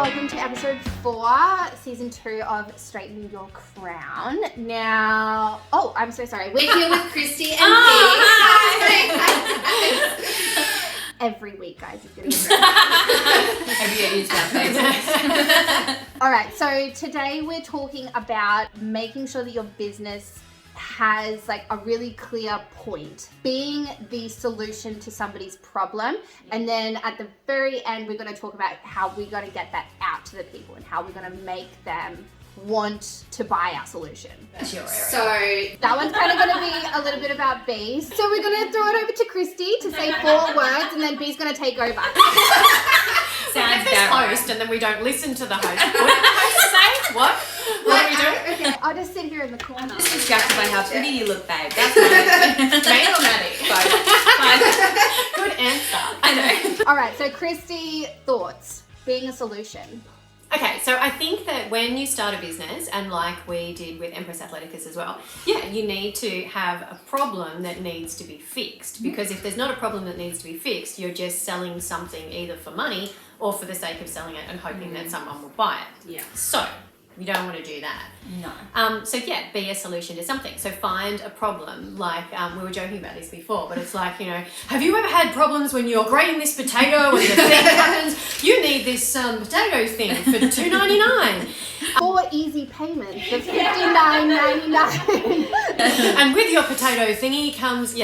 welcome to episode 4, season 2 of Straighten Your Crown. Now, I'm so sorry. We're here with Kristy and hi. Every week, guys, is getting great. All right, so today we're talking about making sure that your business has like a really clear point, being the solution to somebody's problem. And then at the very end, we're going to talk about how we're going to get that out to the people and how we're going to make them want to buy our solution. That's your area. So that one's kind of going to be a little bit about Bee. So we're going to throw it over to Kristy to say 4 words, and then Bee's going to take over. Sounds bad. Host, and then we don't listen to the host. What did the host say? What? What are we doing? Okay, I'll just sit here in the corner. Just distracted by how pretty you look, babe. That's right. Me or Madi? Both. Good answer. I know. All right, so Kristy, thoughts, being a solution. Okay, so I think that when you start a business, and like we did with Empress Athleticus as well, you need to have a problem that needs to be fixed. Because if there's not a problem that needs to be fixed, you're just selling something either for money or for the sake of selling it and hoping that someone will buy it. Yeah. So you don't want to do that. No. Be a solution to something. So find a problem. Like we were joking about this before, but it's like, have you ever had problems when you're grating this potato and the thing happens? You need this potato thing for $2.99. 4 easy payments of $59.99. And with your potato thingy comes,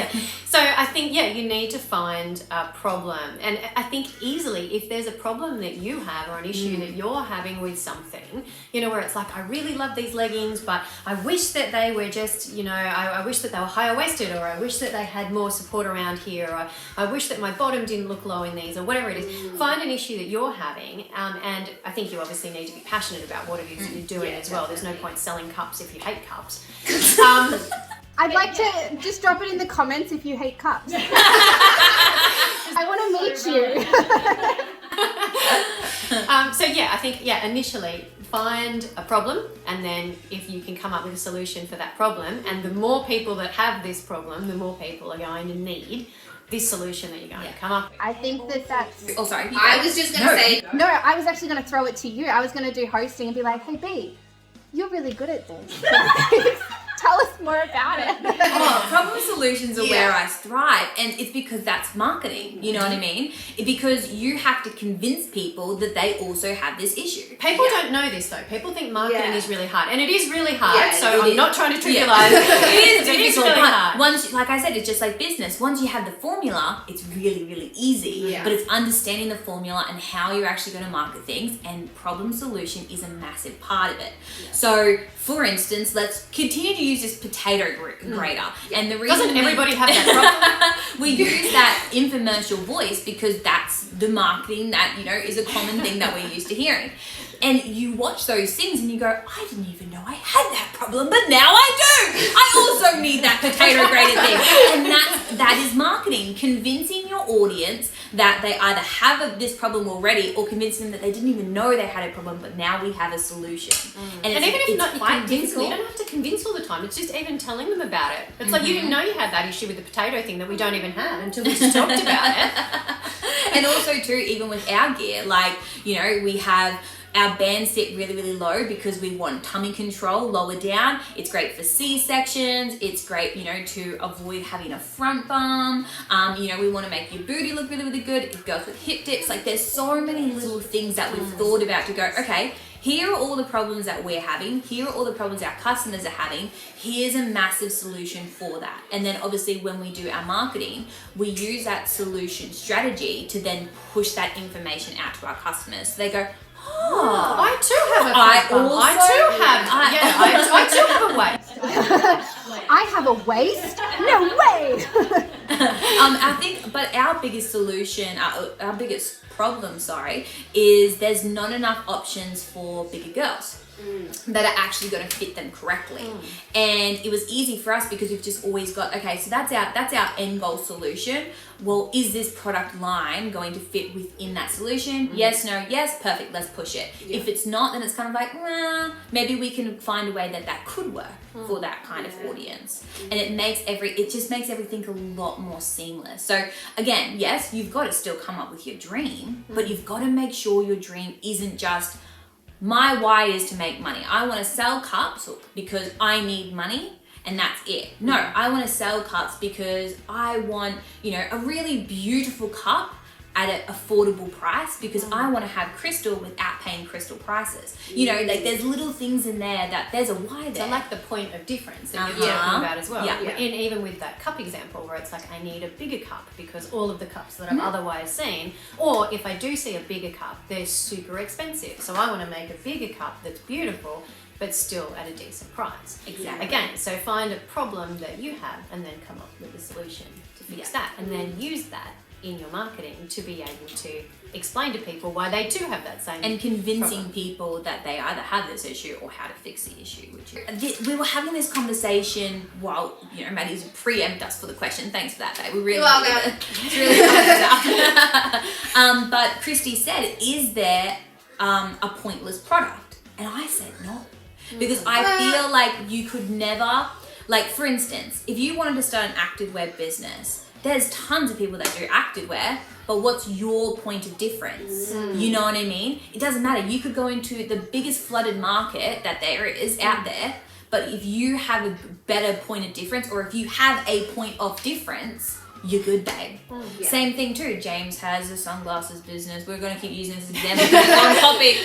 So I think, you need to find a problem. And I think easily, if there's a problem that you have or an issue that you're having with something, where it's like, I really love these leggings, but I wish that they were just, I wish that they were higher waisted, or I wish that they had more support around here, or I wish that my bottom didn't look low in these, or whatever it is. Find an issue that you're having. And I think you obviously need to be passionate about what it is that you're doing as well. There's no point selling cups if you hate cups. I'd like to just drop it in the comments if you hate cups. I want to meet you. I think, initially find a problem, and then if you can come up with a solution for that problem, and the more people that have this problem, the more people are going to need this solution that you're going to come up with. I think that's... Oh, sorry. I was just going to say... No, I was actually going to throw it to you. I was going to do hosting and be like, hey, Bee, you're really good at this. Tell us more about it. Problem solutions are where I thrive, and it's because that's marketing, you know what I mean? Because you have to convince people that they also have this issue. People don't know this though. People think marketing is really hard, and it is really hard, I'm not trying to trivialize it. It is really hard. Once, like I said, it's just like business. Once you have the formula, it's really, really easy, but it's understanding the formula and how you're actually going to market things, and problem solution is a massive part of it. So, for instance, let's continue to use this potato grater. And the reason doesn't everybody have that problem? We use that infomercial voice because that's the marketing that, is a common thing that we're used to hearing. And you watch those things and you go, I didn't even know I had that problem, but now I do. I also need that potato grater thing. And that is marketing, convincing your audience that they either have this problem already, or convincing them that they didn't even know they had a problem, but now we have a solution. And even if you're not quite convincing, you don't have to convince all the time. It's just even telling them about it. It's like you didn't know you had that issue with the potato thing that we don't even have until we just talked about it. And also too, even with our gear, like, we have our bands sit really, really low because we want tummy control lower down. It's great for C-sections. It's great, to avoid having a front bum. We want to make your booty look really, really good. It goes with hip dips. Like, there's so many little things that we've thought about to go, okay, here are all the problems that we're having. Here are all the problems our customers are having. Here's a massive solution for that. And then obviously when we do our marketing, we use that solution strategy to then push that information out to our customers. So they go, I too have a I have a waist? No way! I think, but our biggest solution, our biggest problem, is there's not enough options for bigger girls. that are actually going to fit them correctly. And it was easy for us because we've just always got, okay, so that's our end goal solution. Well, is this product line going to fit within that solution? Yes, no, yes, perfect, let's push it. If it's not, then it's kind of like, maybe we can find a way that could work for that kind of audience. And it just makes everything a lot more seamless. So again, yes, you've got to still come up with your dream, but you've got to make sure your dream isn't just, my why is to make money. I want to sell cups because I need money and that's it. No, I want to sell cups because I want, a really beautiful cup at an affordable price because I want to have crystal without paying crystal prices. There's little things in there that there's a why there. So like the point of difference that you're talking about as well. And even with that cup example where it's like, I need a bigger cup because all of the cups that I've otherwise seen, or if I do see a bigger cup, they're super expensive. So I want to make a bigger cup that's beautiful, but still at a decent price. Exactly. Again, so find a problem that you have and then come up with a solution to fix that, and then use that in your marketing to be able to explain to people why they too have that same and convincing problem. people that they either have this issue or how to fix the issue. We were having this conversation while Maddie's preempt us for the question. Thanks for that, babe. We really it's really helped us out. But Kristy said, "Is there a pointless product?" And I said no, because I feel like you could never, like for instance, if you wanted to start an activewear business. There's tons of people that do activewear, but what's your point of difference? You know what I mean? It doesn't matter. You could go into the biggest flooded market that there is out there, but if you have a better point of difference, or if you have a point of difference, you're good, babe. Same thing too. James has a sunglasses business. We're going to keep using this example because it's on topic.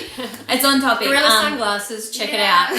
It's on topic. Gorilla sunglasses, check it out.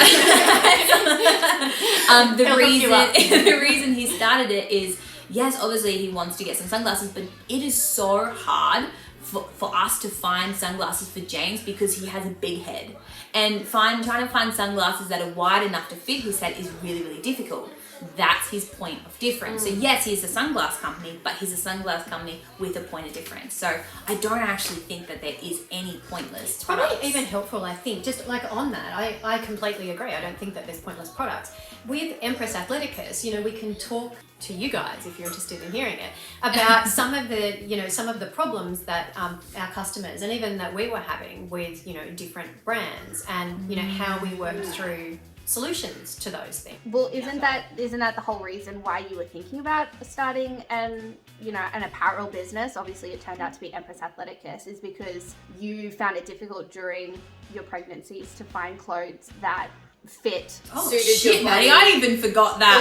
The reason he started it is, yes, obviously he wants to get some sunglasses, but it is so hard for us to find sunglasses for James because he has a big head. And trying to find sunglasses that are wide enough to fit his head is really, really difficult. That's his point of difference. So yes, he's a sunglass company, but he's a sunglass company with a point of difference. So I don't actually think that there is any pointless products. Probably even helpful, I think, just like on that, I completely agree. I don't think that there's pointless products. With Empress Athleticus, we can talk to you guys, if you're interested in hearing it, about some of the problems that our customers and even that we were having with, different brands and, how we worked through solutions to those things. Well, isn't that the whole reason why you were thinking about starting an apparel business? Obviously it turned out to be Empress Athleticus, is because you found it difficult during your pregnancies to find clothes that fit. Suited your body. I even forgot that.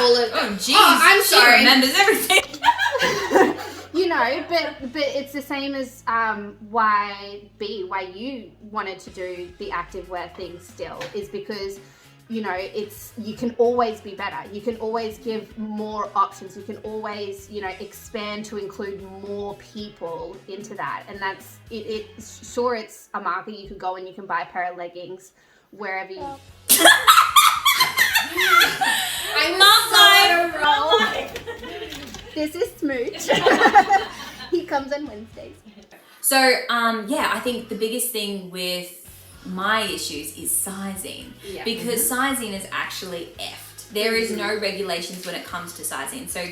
Jeez. I'm sorry. She remembers everything. But it's the same as why you wanted to do the activewear thing still, is because you can always be better. You can always give more options. You can always, expand to include more people into that. And that's it. Sure, it's a market. You could go and you can buy a pair of leggings wherever you. I'm not This is Smooch. He comes on Wednesdays. So, I think the biggest thing with my issues is sizing, because sizing is actually effed. There is no regulations when it comes to sizing. So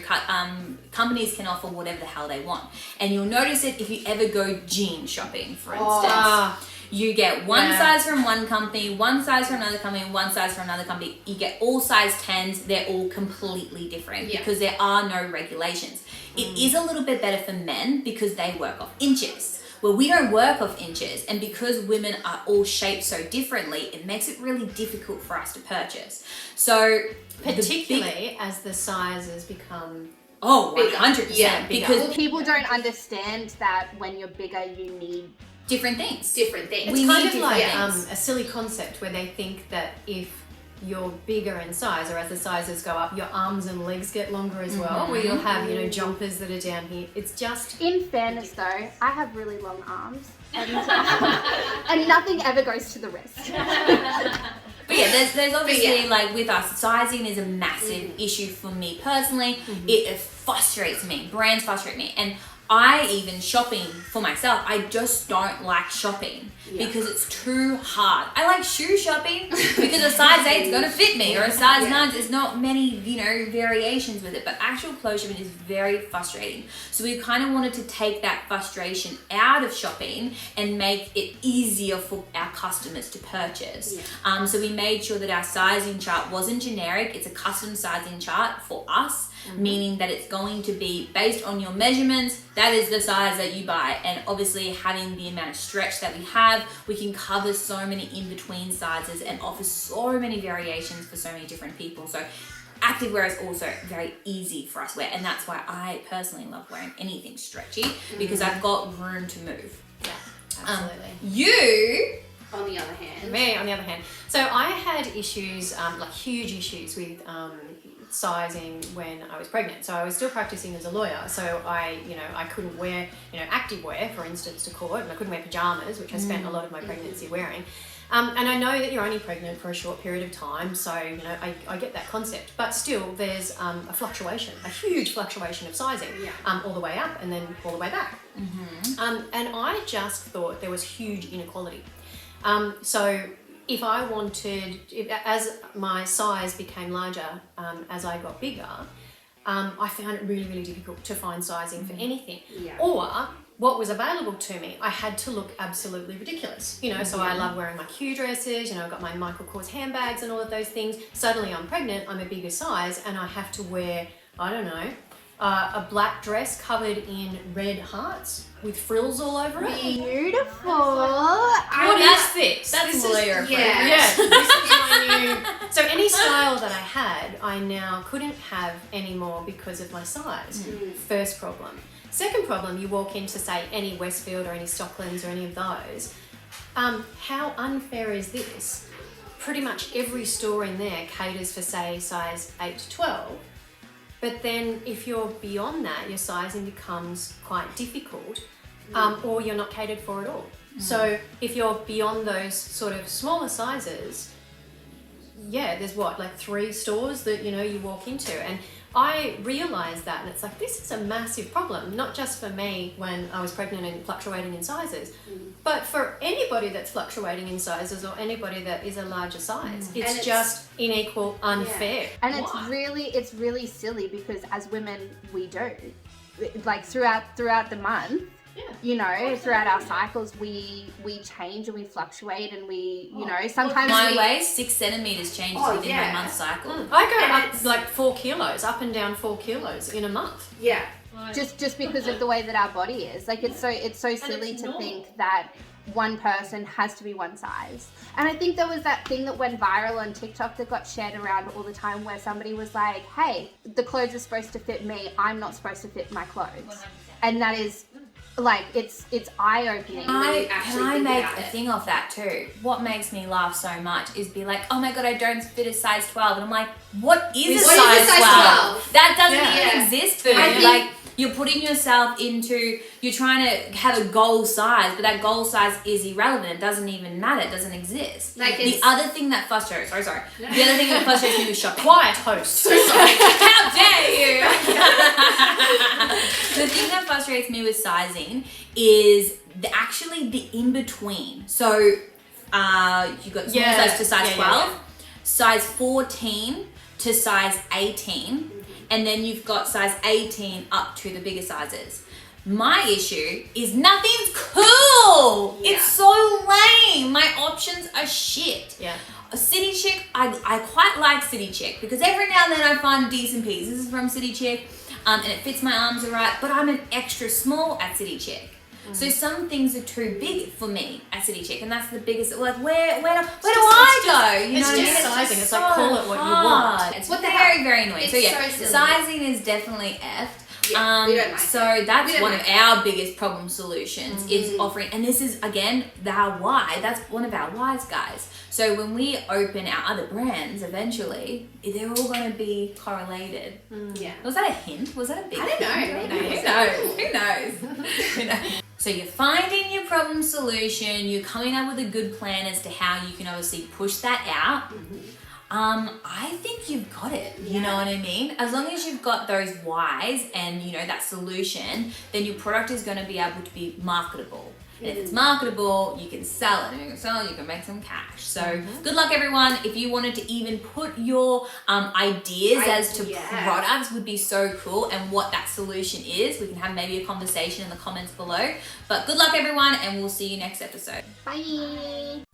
companies can offer whatever the hell they want. And you'll notice it if you ever go jean shopping, for instance. You get one size from one company, one size from another company, one size from another company. You get all size 10s. They're all completely different because there are no regulations. It is a little bit better for men because they work off inches. Well, we don't work off inches, and because women are all shaped so differently, it makes it really difficult for us to purchase. So, particularly as the sizes become 100%. Because people don't understand that when you're bigger, you need different things. It's kind of like a silly concept where they think that if you're bigger in size, or as the sizes go up, your arms and legs get longer as well, where you'll have, jumpers that are down here. It's just... In fairness though, I have really long arms and nothing ever goes to the wrist. But there's obviously, like with us, sizing is a massive issue for me personally. It frustrates me. Brands frustrate me. And I even shopping for myself, I just don't like shopping because it's too hard. I like shoe shopping because a size 8 is going to fit me, or a size 9, there's not many, variations with it, but actual clothes shopping is very frustrating. So we kind of wanted to take that frustration out of shopping and make it easier for our customers to purchase. So we made sure that our sizing chart wasn't generic, it's a custom sizing chart for us. Meaning that it's going to be based on your measurements, that is the size that you buy. And obviously having the amount of stretch that we have, we can cover so many in-between sizes and offer so many variations for so many different people. So activewear is also very easy for us to wear, and that's why I personally love wearing anything stretchy because I've got room to move. Yeah, absolutely. You... On the other hand. Me, on the other hand. So I had issues, like huge issues with sizing when I was pregnant. So I was still practicing as a lawyer. So I couldn't wear, active wear, for instance, to court, and I couldn't wear pajamas, which I spent a lot of my pregnancy wearing. And I know that you're only pregnant for a short period of time, so I get that concept. But still, there's a fluctuation, a huge fluctuation of sizing, all the way up and then all the way back. And I just thought there was huge inequality. So if I wanted, as my size became larger, as I got bigger, I found it really, really difficult to find sizing for anything. Or what was available to me, I had to look absolutely ridiculous. So I love wearing my Q dresses, I've got my Michael Kors handbags and all of those things. Suddenly I'm pregnant, I'm a bigger size, and I have to wear, I don't know, a black dress covered in red hearts with frills all over it. Beautiful. What is this? That's lawyer. This is my new. So any style that I had, I now couldn't have anymore because of my size. First problem. Second problem, you walk into, say, any Westfield or any Stocklands or any of those. How unfair is this? Pretty much every store in there caters for, say, size 8 to 12. But then if you're beyond that, your sizing becomes quite difficult, or you're not catered for at all. So if you're beyond those sort of smaller sizes, there's like 3 stores that, you walk into. And I realised that, and it's like, this is a massive problem, not just for me when I was pregnant and fluctuating in sizes, but for anybody that's fluctuating in sizes or anybody that is a larger size. It's just unequal, unfair. And it's really silly because as women, we do. Like throughout the month, throughout our cycles, we change and we fluctuate and we, sometimes my waist 6 centimeters changes within my month cycle. I go up like 4 kilos, up and down 4 kilos in a month. Yeah. Just because of the way that our body is. Like it's so silly to think that one person has to be one size. And I think there was that thing that went viral on TikTok that got shared around all the time where somebody was like, hey, the clothes are supposed to fit me, I'm not supposed to fit my clothes. 100%. And that is like it's eye-opening. Can I make a thing of that too? What makes me laugh so much is be like, oh my god, I don't fit a size 12. And I'm like, what is a size 12? That doesn't even exist, food. Like, you're putting yourself into, you're trying to have a goal size, but that goal size is irrelevant. It doesn't even matter. It doesn't exist. Like the other thing that frustrates, The other thing that frustrates me with shopping. Quiet host. So sorry. How dare you? The thing that frustrates me with sizing is actually the in-between. So you've got small size to size 12, size 14 to size 18, and then you've got size 18 up to the bigger sizes. My issue is nothing's cool. Yeah. It's so lame. My options are shit. Yeah. A City Chick, I quite like City Chick because every now and then I find a decent piece. This is from City Chick, and it fits my arms alright, but I'm an extra small at City Chick. So some things are too big for me at City Chick, and that's the biggest. Like, where do I go? You know what I mean? It's sizing. It's like, call it what you want. It's very, very annoying. So sizing is definitely effed. Yeah, we don't like so that's one of our biggest problem solutions is offering, and this is again our why. That's one of our whys, guys. So when we open our other brands, eventually they're all going to be correlated. Yeah. Was that a hint? Was that a big? I don't know. Maybe. Who knows? So you're finding your problem solution. You're coming up with a good plan as to how you can obviously push that out. I think you've got it. You know what I mean? As long as you've got those whys and you know that solution, then your product is going to be able to be marketable. And if it's marketable, you can sell it. And if you can sell it, you can make some cash. So good luck, everyone. If you wanted to even put your ideas as to products, would be so cool, and what that solution is. We can have maybe a conversation in the comments below. But good luck, everyone, and we'll see you next episode. Bye.